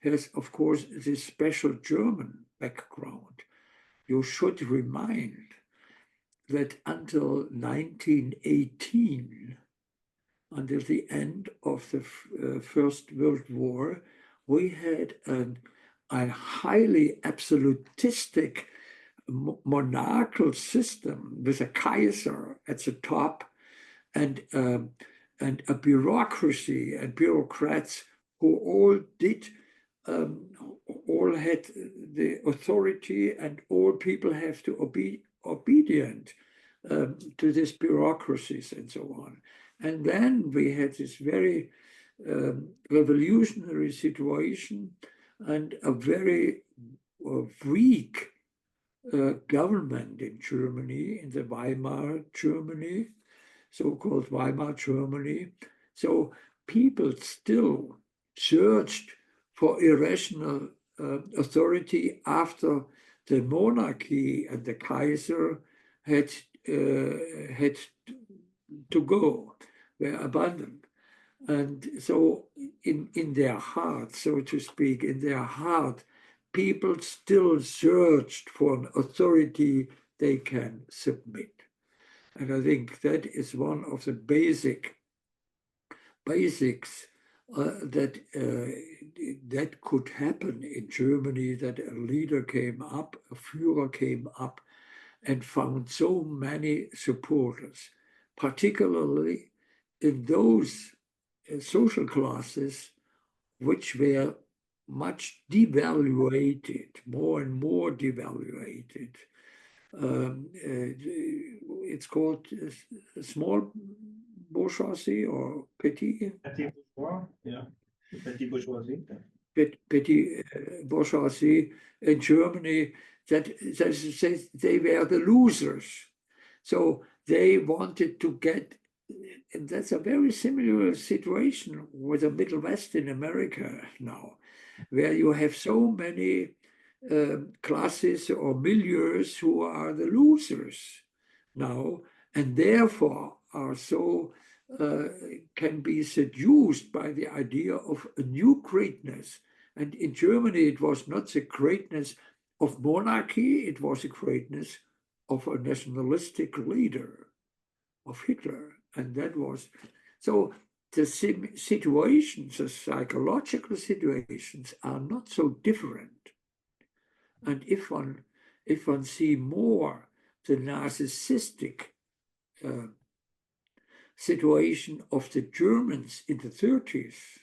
has of course this special German background. You should remind that until 1918, until the end of the First World War, we had a highly absolutistic monarchical system with a Kaiser at the top and a bureaucracy and bureaucrats who all did, all had the authority, and all people have to be obedient to these bureaucracies and so on. And then we had this very revolutionary situation and a very weak government in Germany, in the Weimar Germany, so-called Weimar Germany. So people still searched for irrational authority after the monarchy and the Kaiser had to go, were abandoned. And so in their heart, so to speak, in their heart, people still searched for an authority they can submit. And I think that is one of the basics that could happen in Germany, that a leader came up, a Führer came up and found so many supporters, particularly in those social classes which were much devaluated, more and more devaluated. It's called small bourgeoisie or petit bourgeois, yeah, petit bourgeoisie. Petit bourgeoisie in Germany, that they were the losers. So they wanted to get, and that's a very similar situation with the Middle West in America now, where you have so many classes or milieus who are the losers now, and therefore are so can be seduced by the idea of a new greatness. And in Germany, it was not the greatness of monarchy, it was the greatness of a nationalistic leader, of Hitler. And that was, so the situations, the psychological situations are not so different. And if one see more the narcissistic situation of the Germans in the 30s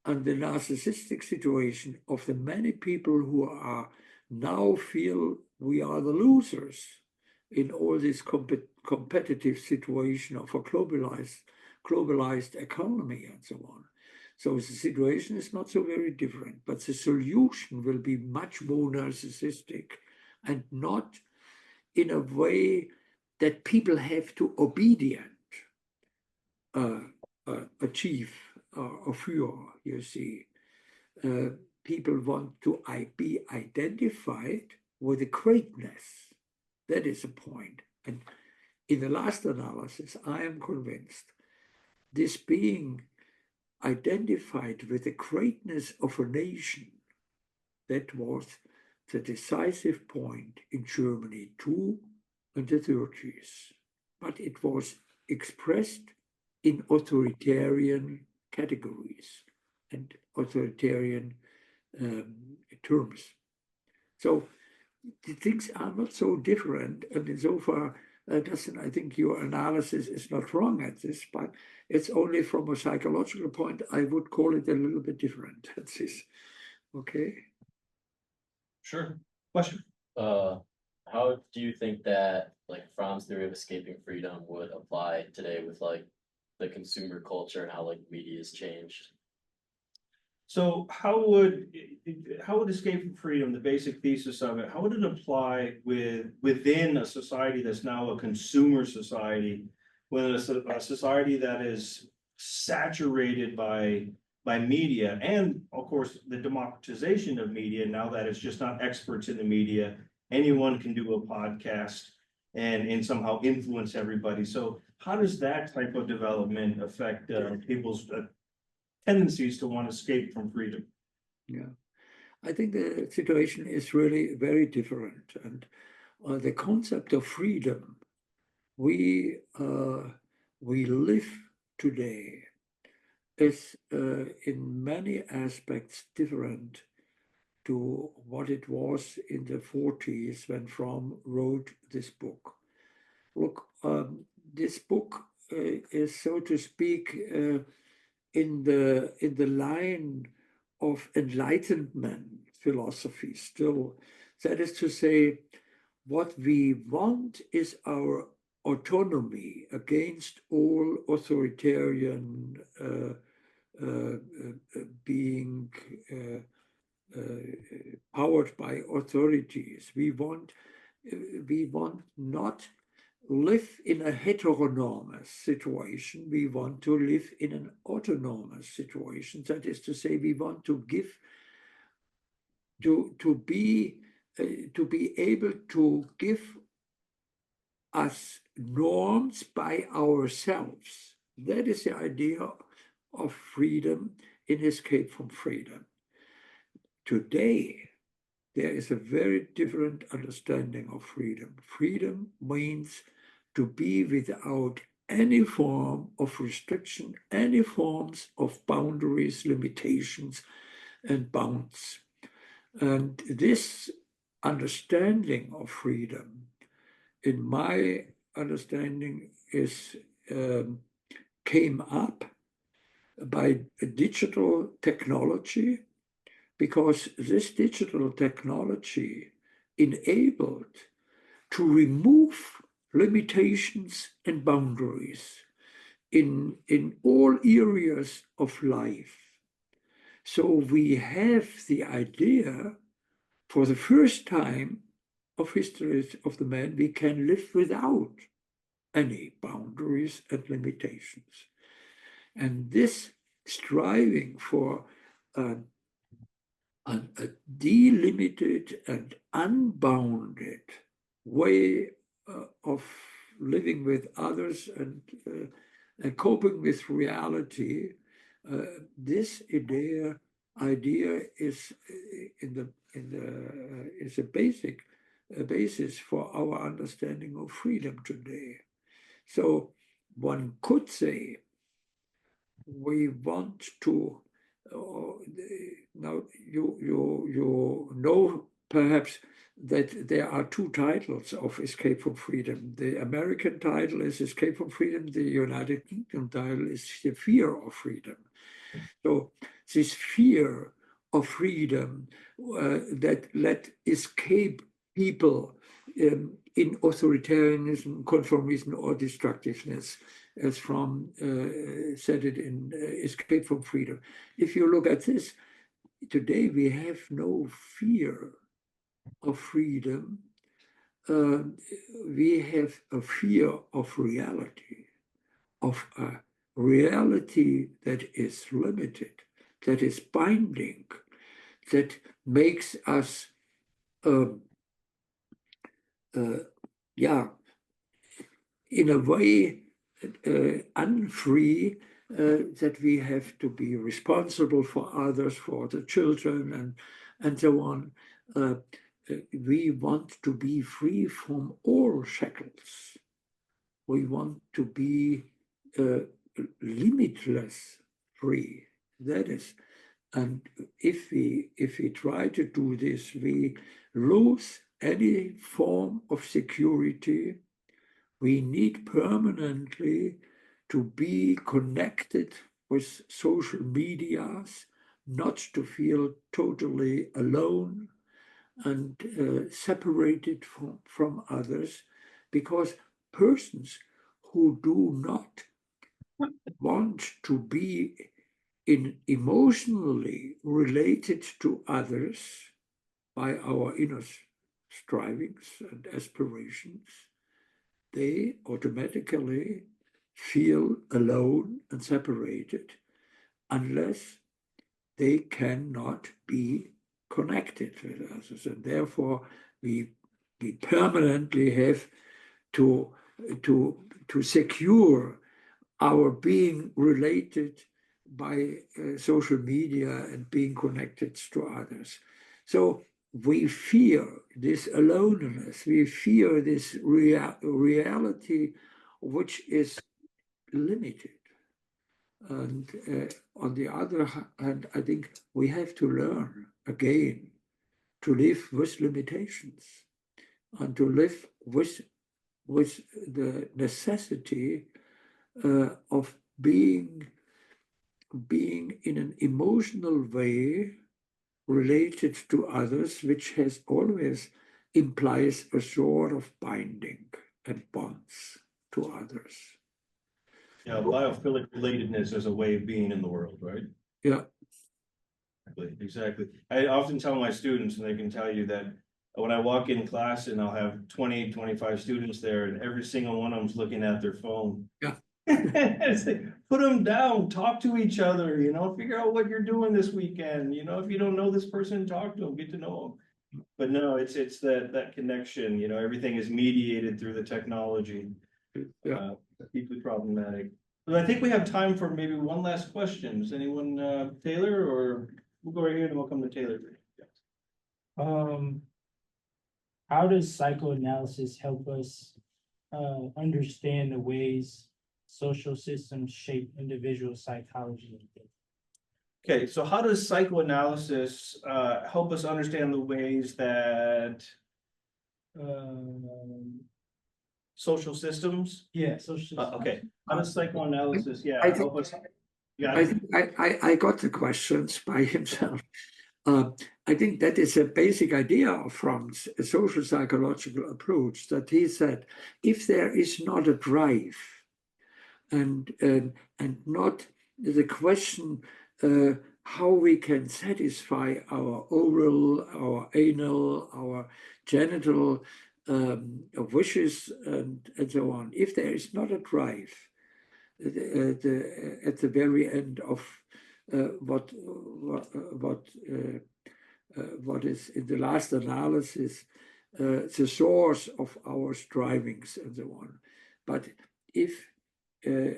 and the narcissistic situation of the many people who are now feel we are the losers in all this competitive situation of a globalized economy and so on. So the situation is not so very different, but the solution will be much more narcissistic and not in a way that people have to obedient achieve a Führer, you see. People want to be identified with the greatness. That is the point. And in the last analysis, I am convinced this being identified with the greatness of a nation, that was the decisive point in Germany too in the 30s. But it was expressed in authoritarian categories and authoritarian terms. So the things are not so different, and insofar, Dustin, I think your analysis is not wrong at this, but it's only from a psychological point, I would call it a little bit different. That's this. Okay. Sure. Question. How do you think that like Fromm's theory of escaping freedom would apply today with like the consumer culture and how like media has changed? So how would escape from freedom, the basic thesis of it, how would it apply within a society that's now a consumer society, when a society that is saturated by media, and of course the democratization of media, now that it's just not experts in the media, anyone can do a podcast and somehow influence everybody. So how does that type of development affect people's tendencies to want to escape from freedom? Yeah, I think the situation is really very different. And the concept of freedom, we live today, is in many aspects different to what it was in the 40s when Fromm wrote this book. Look, this book is, so to speak, in the line of Enlightenment philosophy still. That is to say, what we want is our autonomy against all authoritarian being powered by authorities. We want not live in a heteronormous situation. We want to live in an autonomous situation. That is to say, we want to be able to give us norms by ourselves. That is the idea of freedom in Escape from Freedom. Today, there is a very different understanding of freedom. Freedom means to be without any form of restriction, any forms of boundaries, limitations, and bounds. And this understanding of freedom, in my understanding, came up by digital technology, because this digital technology enabled to remove limitations and boundaries in all areas of life. So we have the idea, for the first time of history of the man, we can live without any boundaries and limitations. And this striving for a delimited and unbounded way of living with others and coping with reality, this idea is is a basis for our understanding of freedom today. So one could say we want to. Now you know perhaps that there are two titles of Escape from Freedom. The American title is Escape from Freedom. The United Kingdom title is The Fear of Freedom. So this fear of freedom that let escape people in authoritarianism, conformism, or destructiveness, as Fromm said it in Escape from Freedom. If you look at this, today we have no fear of freedom. We have a fear of reality, of a reality that is limited, that is binding, that makes us, in a way, unfree, that we have to be responsible for others, for the children, and so on. We want to be free from all shackles. We want to be limitless free. That is, and if we try to do this, we lose any form of security. We need permanently to be connected with social medias, not to feel totally alone and separated from others, because persons who do not want to be emotionally related to others by our inner strivings and aspirations, they automatically feel alone and separated unless they cannot be connected with others. And therefore, we permanently have to secure our being related by social media and being connected to others. So we fear this aloneness, we fear this reality which is limited. And on the other hand, I think we have to learn again to live with limitations and to live with the necessity of being being in an emotional way related to others, which has always implies a sort of binding and bonds to others. Yeah, biophilic relatedness as a way of being in the world, right? Yeah, Exactly. I often tell my students, and they can tell you that when I walk in class and I'll have 20, 25 students there, and every single one of them's looking at their phone. Yeah. It's like, put them down, talk to each other, figure out what you're doing this weekend. If you don't know this person, talk to them, get to know them. But no, it's that connection, everything is mediated through the technology. yeah. Deeply problematic. But I think we have time for maybe one last question. Does anyone, Taylor, or we'll go right here and we'll come to Taylor. How does psychoanalysis help us understand the ways social systems shape individual psychology? Okay, so how does psychoanalysis help us understand the ways that social systems? Yeah, social. Okay, how does psychoanalysis, I help us? Yeah, I think I got the questions by himself. I think that is a basic idea of Fromm's social psychological approach, that he said, if there is not a drive and not the question how we can satisfy our oral, our anal, our genital wishes and so on, if there is not a drive at the very end of what is in the last analysis the source of our strivings and so on. But if there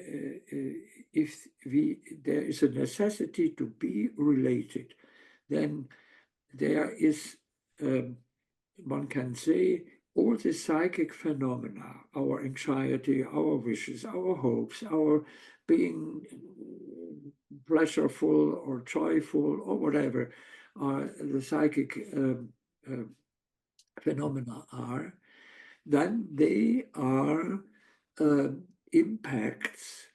is a necessity to be related, then there is, one can say, all the psychic phenomena, our anxiety, our wishes, our hopes, our being pleasureful or joyful or whatever the psychic phenomena are, then they are impacts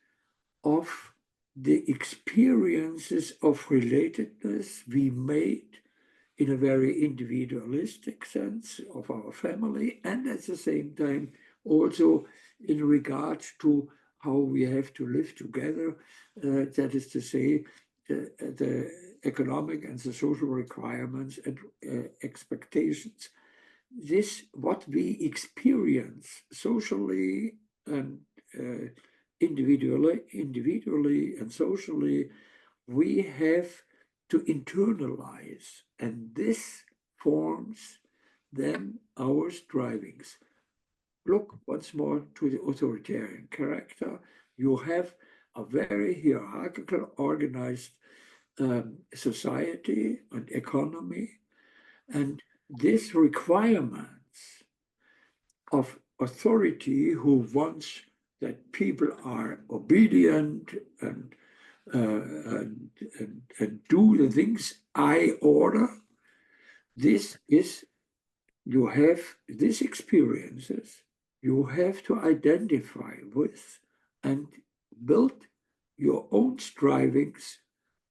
of the experiences of relatedness we made in a very individualistic sense of our family, and at the same time also in regard to how we have to live together, that is to say, the economic and the social requirements and expectations. This, what we experience socially and individually and socially, we have to internalize, and this forms then our strivings. Look once more to the authoritarian character. You have a very hierarchical, organized society and economy, and this requirements of authority who wants that people are obedient and do the things I order. This is, you have these experiences, you have to identify with and build your own strivings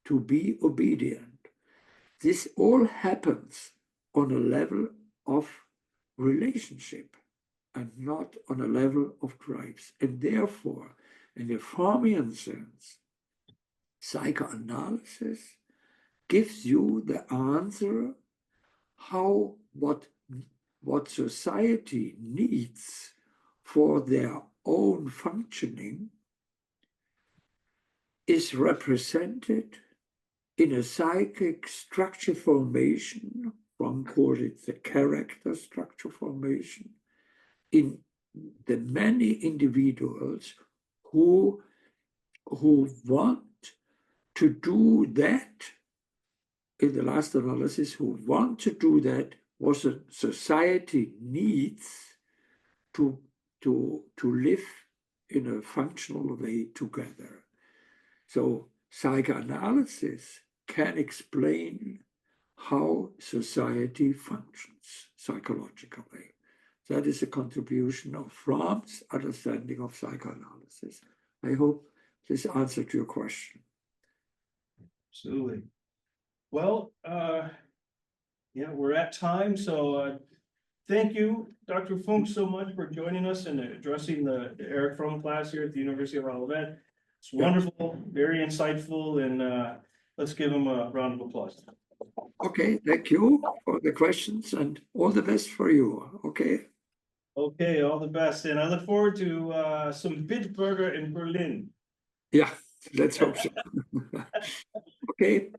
to be obedient. This all happens on a level of relationship and not on a level of drives. And therefore, in the Frommian sense, psychoanalysis gives you the answer how what society needs for their own functioning is represented in a psychic structure formation. One calls it the character structure formation, in the many individuals who want to do that, in the last analysis, who want to do that, what a society needs to live in a functional way together. So psychoanalysis can explain how society functions psychologically. That is a contribution of Fromm's understanding of psychoanalysis. I hope this answered your question. Absolutely. Well, yeah, we're at time, so thank you, Dr. Funk, so much for joining us and addressing the Erich Fromm class here at the University of Olivet. It's wonderful, very insightful, and let's give him a round of applause. Okay, thank you for the questions and all the best for you. Okay, Okay, all the best, and I look forward to some Bitburger in Berlin. yeah, let's hope so. Okay,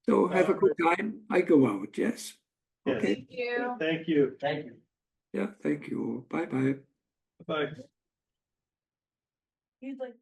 so have a good time. I go out, yes? Yes. Okay, Thank you. Thank you. Thank you. yeah, thank you. Bye-bye. Bye. You'd like